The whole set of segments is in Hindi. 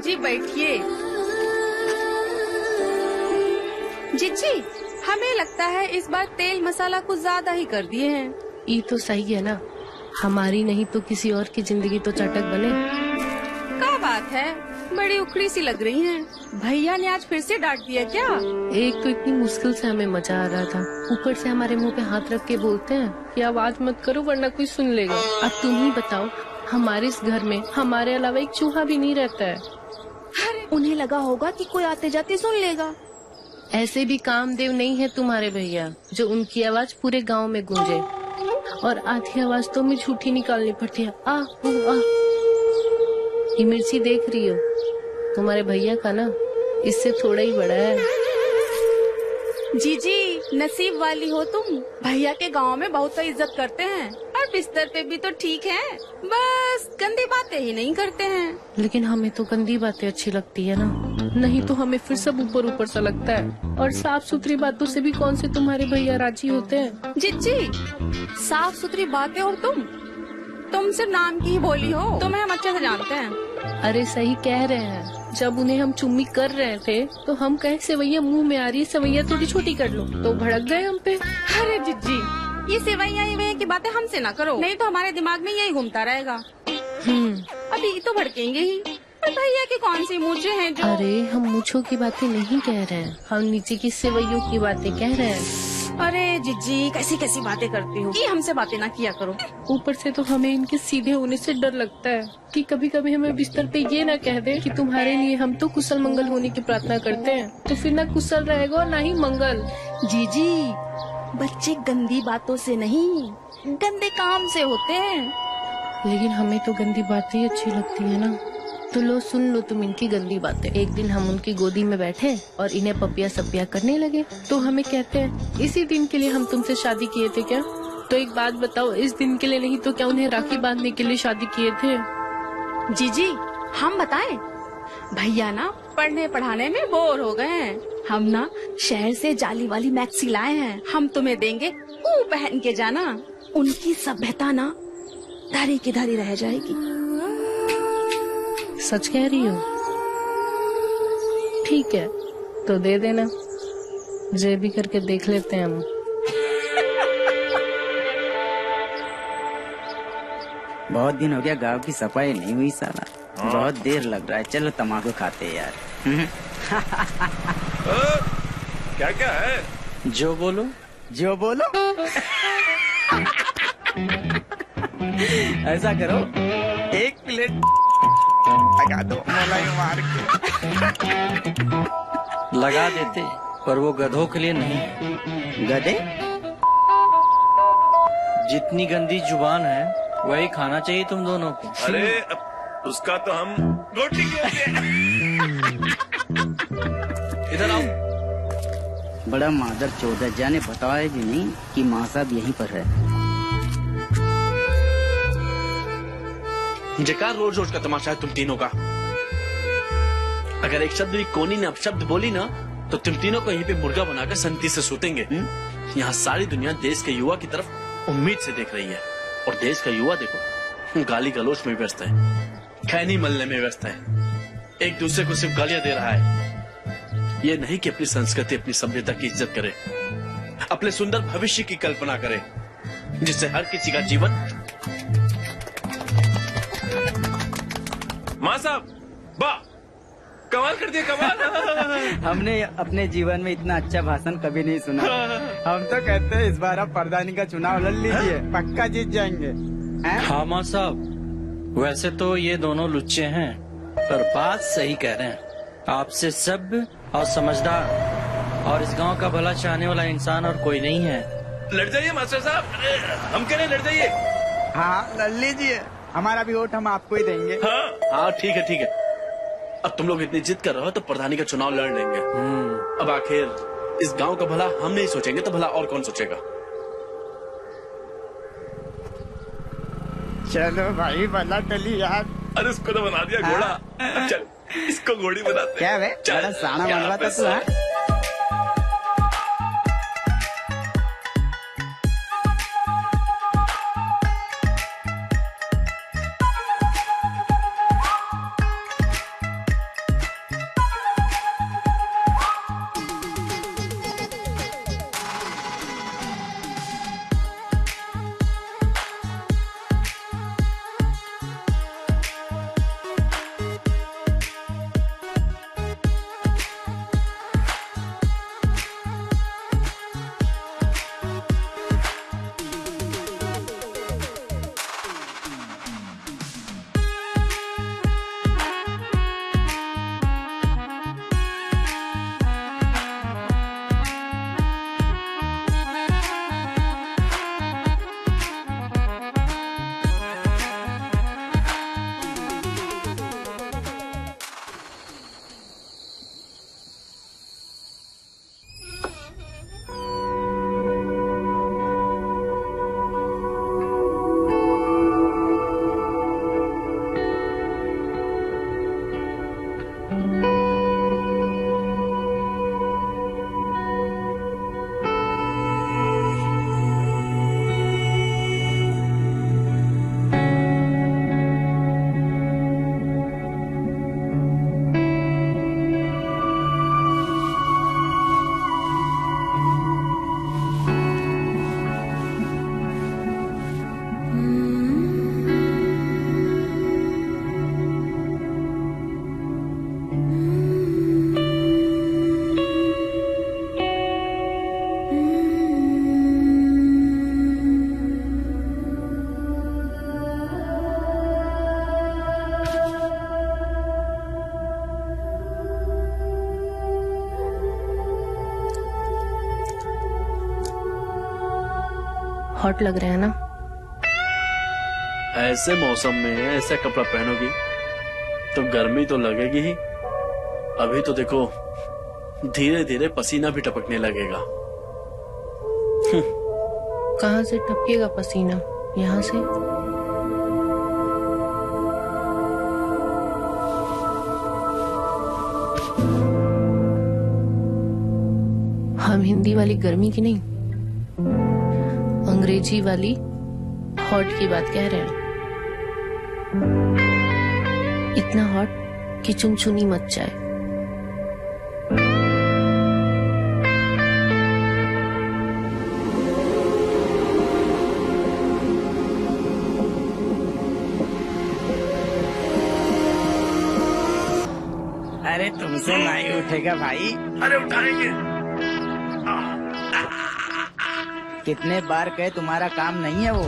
जीजी बैठिए। जीजी, हमें लगता है इस बार तेल मसाला कुछ ज्यादा ही कर दिए हैं। ये तो सही है ना, हमारी नहीं तो किसी और की जिंदगी तो चटक बने। क्या बात है, बड़ी उखड़ी सी लग रही हैं। भैया ने आज फिर से डांट दिया क्या? एक तो इतनी मुश्किल से हमें मजा आ रहा था, ऊपर से हमारे मुंह पे हाथ रख के बोलते हैं कि आवाज मत करो वरना कोई सुन लेगा। अब तुम ही बताओ, हमारे इस घर में हमारे अलावा एक चूहा भी नहीं रहता है। अरे उन्हें लगा होगा कि कोई आते जाते सुन लेगा। ऐसे भी कामदेव नहीं है तुम्हारे भैया जो उनकी आवाज पूरे गांव में गूंजे, और आधी आवाज तो हमें झूठी निकालनी पड़ती है। आ ये मिर्ची देख रही हो, तुम्हारे भैया का ना इससे थोड़ा ही बड़ा है। जीजी, नसीब वाली हो तुम, भैया के गांव में बहुत इज्जत करते हैं और बिस्तर पे भी तो ठीक है, बस गंदी बातें ही नहीं करते हैं। लेकिन हमें तो गंदी बातें अच्छी लगती है ना, नहीं तो हमें फिर सब ऊपर ऊपर सा लगता है, और साफ सुथरी बातों से भी कौन से तुम्हारे भैया राजी होते हैं। जीजी, साफ सुथरी बातें और तुम सिर्फ नाम की ही बोली हो, तुम्हें हम अच्छे से जानते हैं। अरे सही कह रहे हैं, जब उन्हें हम चुम्मी कर रहे थे तो हम कहे सेवैया मुंह में आ रही है, सेवैया थोड़ी छोटी कर लो, तो भड़क गए हम पे। अरे जीजी, ये सेवैया की बातें हमसे ना करो, नहीं तो हमारे दिमाग में यही घूमता रहेगा। अभी तो भड़केंगे ही। भैया के कौन सी मूछे हैं जो। अरे हम मूछों की बातें नहीं कह रहे हैं, हम नीचे की सेवैयों की बातें कह रहे हैं। अरे जीजी, कैसी कैसी बातें करती हो, ये हमसे बातें ना किया करो। ऊपर से तो हमें इनके सीधे होने से डर लगता है कि कभी कभी हमें बिस्तर पे ये ना कह दे कि तुम्हारे लिए हम तो कुशल मंगल होने की प्रार्थना करते हैं, तो फिर ना कुशल रहेगा और ना ही मंगल। जीजी, बच्चे गंदी बातों से नहीं, गंदे काम से होते हैं। लेकिन हमें तो गंदी बातें ही अच्छी लगती है ना। तो लो सुन लो तुम इनकी गंदी बातें। एक दिन हम उनकी गोदी में बैठे और इन्हें पपिया सपिया करने लगे, तो हमें कहते हैं इसी दिन के लिए हम तुमसे शादी किए थे क्या? तो एक बात बताओ, इस दिन के लिए नहीं तो क्या उन्हें राखी बांधने के लिए शादी किए थे? जीजी, हम बताएं, भैया ना पढ़ने पढ़ाने में बोर हो गए हैं, हम ना शहर से जाली वाली मैक्सी लाए हैं, हम तुम्हें देंगे, वो पहन के जाना, उनकी सभ्यता ना धरी की धरी रह जाएगी। सच कह रही हो? ठीक है, तो दे देना, जे भी करके देख लेते हैं हम। बहुत दिन हो गया गांव की सफाई नहीं हुई साला, बहुत देर लग रहा है, चलो तम्बाकू खाते हैं यार। क्या क्या है? जो बोलो जो बोलो। ऐसा करो, एक प्लेट लगा दो, मलाई मार के। लगा देते, पर वो गधों के लिए नहीं। गधे? जितनी गंदी जुबान है वही खाना चाहिए तुम दोनों को। अरे उसका तो हम रोटी इधर आओ। बड़ा मादर चौदह, जाने बताया भी नहीं कि माँ साहब यहीं पर है। जकार रोज रोज का तमाशा है तुम तीनों का। अगर एक शब्द भी कोनी ने अपशब्द बोली ना तो तुम तीनों को यहीं पे मुर्गा बनाकर संगति से सूतेंगे। यहाँ सारी दुनिया देश के युवा की तरफ उम्मीद से देख रही है, और देश का युवा देखो गाली गलोच में व्यस्त है, खैनी मलने में व्यस्त है, एक दूसरे को सिर्फ गालियां दे रहा है। ये नहीं कि अपनी संस्कृति अपनी सभ्यता की इज्जत करे, अपने सुंदर भविष्य की कल्पना करे जिससे हर किसी का जीवन। माँ साहब, वाह, कमाल कर दिया, कमाल। हमने अपने जीवन में इतना अच्छा भाषण कभी नहीं सुना। हम तो कहते हैं इस बार आप प्रधानी का चुनाव लड़ लीजिए, पक्का जीत जाएंगे। हाँ माँ साहब, वैसे तो ये दोनों लुच्चे हैं, पर बात सही कह रहे हैं। आपसे सभ्य और समझदार और इस गांव का भला चाहने वाला इंसान और कोई नहीं है। लड़ जाइए मास्टर साहब, हम कह रहे लड़ जाइए। हाँ लड़ लीजिए, हमारा भी वोट हम आपको ही देंगे। हाँ ठीक है ठीक है। अब तुम लोग इतनी जिद कर रहे हो तो प्रधानी का चुनाव लड़ लेंगे। अब आखिर इस गांव का भला हम नहीं सोचेंगे तो भला और कौन सोचेगा? चलो भाई, भला टली यार। अरे उसको तो बना दिया घोड़ा, अब चल इसको घोड़ी बनाते। क्या वे, बड़ा साना बनवा था तू। हाँ? हॉट लग रहे हैं ना। ऐसे मौसम में ऐसा कपड़ा पहनोगी तो गर्मी तो लगेगी ही। अभी तो देखो धीरे धीरे पसीना भी टपकने लगेगा। कहाँ से टपकेगा पसीना? यहाँ से। हम हिंदी वाली गर्मी की नहीं, अंग्रेजी वाली हॉट की बात कह रहे हैं। इतना हॉट कि चुनचुनी मच जाए। अरे तुमसे नहीं उठेगा भाई। अरे उठाएंगे। कितने बार कहे तुम्हारा काम नहीं है वो।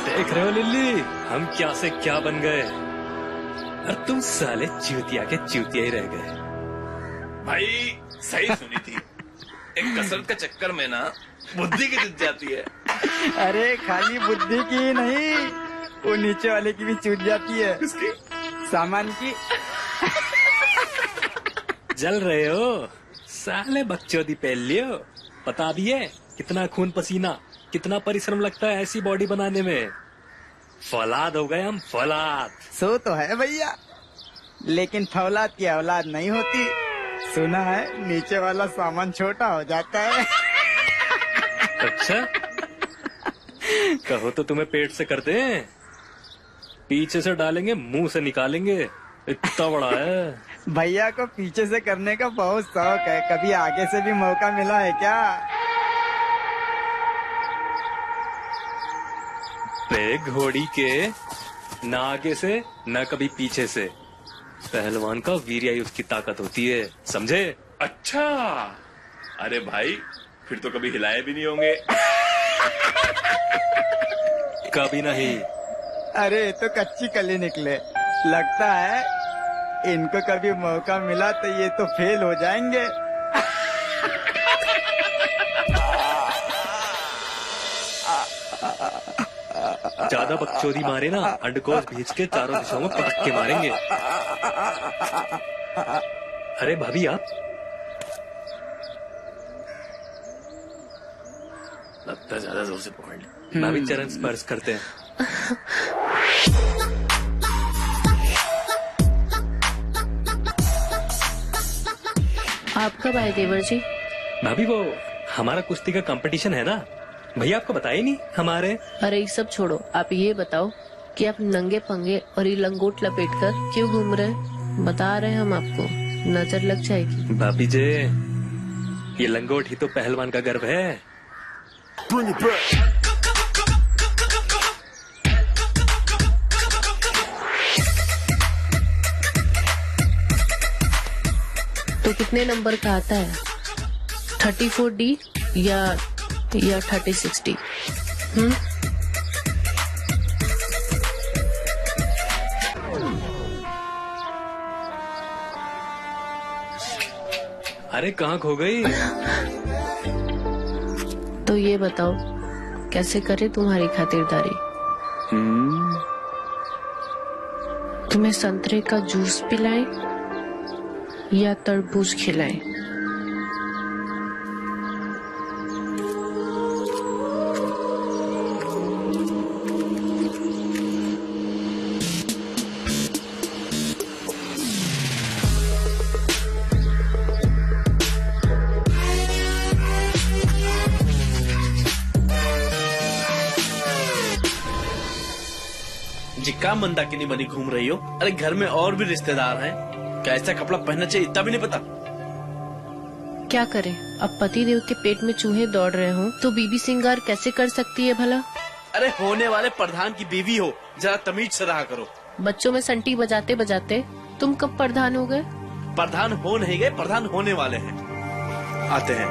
देख रहे हो लिल्ली, हम क्या से क्या बन गए और तुम साले चूतिया के चूतिया ही रह गए। भाई सही सुनी थी। एक कसरत के चक्कर में ना बुद्धि की जुट जाती है। अरे खाली बुद्धि की ही नहीं, वो नीचे वाले की भी चूट जाती है। किसकी? सामान की। जल रहे हो साले बकचोदी पहन लियो। पता भी है कितना खून पसीना, कितना परिश्रम लगता है ऐसी बॉडी बनाने में। फौलाद हो गए हम, फौलाद। सो तो है भैया, लेकिन फौलाद की औलाद नहीं होती। सुना है नीचे वाला सामान छोटा हो जाता है। अच्छा कहो तो तुम्हें पेट से करते हैं, पीछे से डालेंगे मुंह से निकालेंगे, इतना बड़ा है। भैया को पीछे से करने का बहुत शौक है, कभी आगे से भी मौका मिला है क्या? पे घोड़ी के न आगे से न कभी पीछे से। पहलवान का वीर्य ही उसकी ताकत होती है, समझे? अच्छा, अरे भाई फिर तो कभी हिलाए भी नहीं होंगे। कभी नहीं। अरे ये तो कच्ची कली निकले। लगता है इनको कभी मौका मिला तो ये तो फेल हो जाएंगे। ज्यादा बकचोदी मारे ना अंडकोश भींच के चारों दिशाओं में पटक के मारेंगे। अरे भाभी आप लगता है ज्यादा जोर से पकड़ ले। भाभी चरण स्पर्श करते हैं। आप कब आए देवर जी? भाभी वो हमारा कुश्ती का कंपटीशन है ना, भैया आपको बताया नहीं हमारे। अरे ये सब छोड़ो, आप ये बताओ कि आप नंगे पंगे और ये लंगोट लपेट कर क्यों घूम रहे हैं? बता रहे हैं हम आपको, नजर लग जाएगी। भाभी जी ये लंगोट ही तो पहलवान का गर्व है। तो कितने नंबर का आता है? 34D या 3060? अरे कहाँ खो गई? तो ये बताओ कैसे करे तुम्हारी खातिरदारी? तुम्हें संतरे का जूस पिलाएं या तरबूज खिलाएं? जी क्या मंदाकिनी बनी घूम रही हो? अरे घर में और भी रिश्तेदार हैं, क्या ऐसा कपड़ा पहनना चाहिए इतना भी नहीं पता? क्या करें, अब पति देव के पेट में चूहे दौड़ रहे हो तो बीबी सिंगार कैसे कर सकती है भला? अरे होने वाले प्रधान की बीवी हो, जरा तमीज से रहा करो। बच्चों में संटी बजाते बजाते तुम कब प्रधान हो गए? प्रधान हो नहीं गए, प्रधान होने वाले हैं। आते हैं।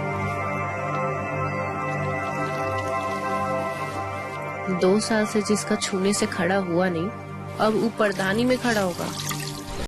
2 साल से जिसका छूने से खड़ा हुआ नहीं, अब ऊपरदानी में खड़ा होगा।